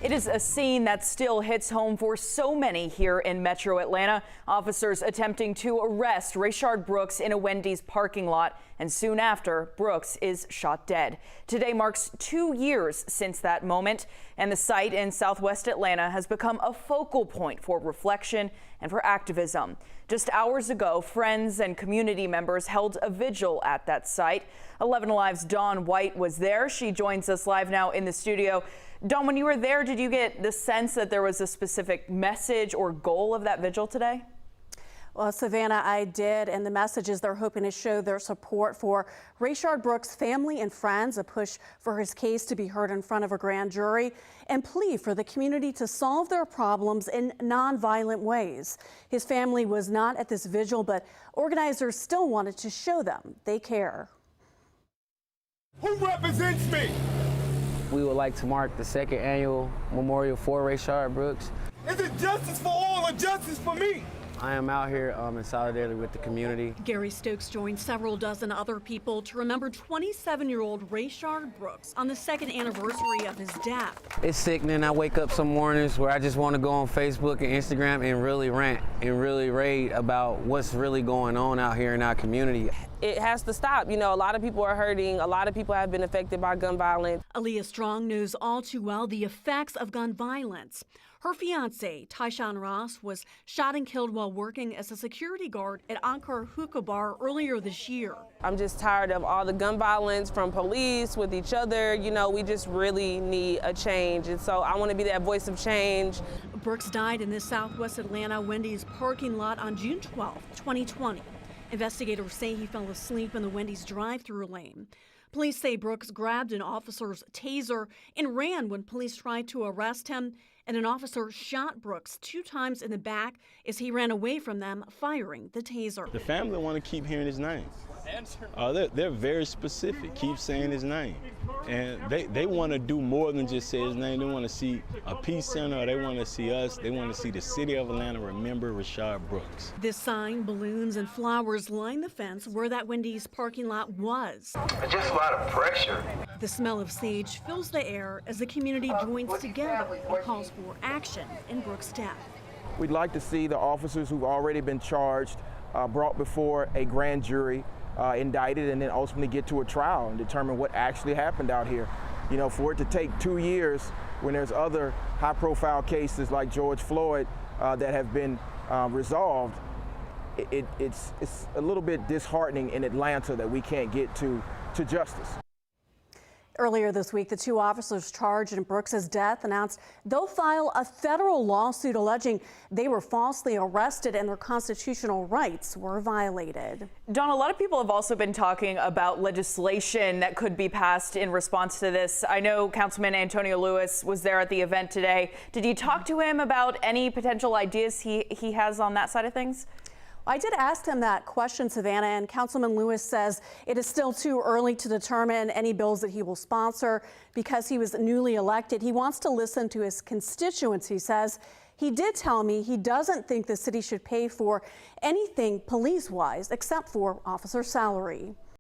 It is a scene that still hits home for so many here in Metro Atlanta. Officers attempting to arrest Rayshard Brooks in a Wendy's parking lot, and soon after, Brooks is shot dead. Today marks 2 years since that moment, and the site in Southwest Atlanta has become a focal point for reflection and for activism. Just hours ago, friends and community members held a vigil at that site. 11 Alive's Dawn White was there. She joins us live now in the studio. Dawn, when you were there, did you get the sense that there was a specific message or goal of that vigil today? Well, Savannah, I did, and the message is they're hoping to show their support for Rayshard Brooks' family and friends, a push for his case to be heard in front of a grand jury, and plea for the community to solve their problems in nonviolent ways. His family was not at this vigil, but organizers still wanted to show them they care. Who represents me? We would like to mark the second annual memorial for Rayshard Brooks. Is it justice for all or justice for me? I am out here in solidarity with the community. Gary Stokes joined several dozen other people to remember 27-year-old Rayshard Brooks on the second anniversary of his death. It's sickening. I wake up some mornings where I just want to go on Facebook and Instagram and really rant and really rave about what's really going on out here in our community. It has to stop. You know, a lot of people are hurting. A lot of people have been affected by gun violence. Aaliyah Strong knows all too well the effects of gun violence. Her fiance, Tyshawn Ross, was shot and killed while working as a security guard at Ankar Hookah Bar earlier this year. I'm just tired of all the gun violence from police with each other. You know, we just really need a change. And so I want to be that voice of change. Brooks died in this Southwest Atlanta Wendy's parking lot on June 12, 2020. Investigators say he fell asleep in the Wendy's drive-through lane. Police say Brooks grabbed an officer's taser and ran when police tried to arrest him, and an officer shot Brooks 2 times in the back as he ran away from them, firing the taser. The family want to keep hearing his name. They're very specific, keep saying his name. And they want to do more than just say his name. They want to see a peace center, or they want to see us. They want to see the city of Atlanta remember Rayshard Brooks. This sign, balloons, and flowers line the fence where that Wendy's parking lot was. Just a lot of pressure. The smell of sage fills the air as the community joins together and calls for action in Brooks' death. We'd like to see the officers who've already been charged brought before a grand jury, indicted, and then ultimately get to a trial and determine what actually happened out here. You know, for it to take 2 years when there's other high-profile cases like George Floyd that have been resolved, it's a little bit disheartening in Atlanta that we can't get to justice. Earlier this week, the 2 officers charged in Brooks' death announced they'll file a federal lawsuit alleging they were falsely arrested and their constitutional rights were violated. Dawn, a lot of people have also been talking about legislation that could be passed in response to this. I know Councilman Antonio Lewis was there at the event today. Did you talk to him about any potential ideas he has on that side of things? I did ask him that question, Savannah, and Councilman Lewis says it is still too early to determine any bills that he will sponsor because he was newly elected. He wants to listen to his constituents, he says. He did tell me he doesn't think the city should pay for anything police-wise except for officer salary.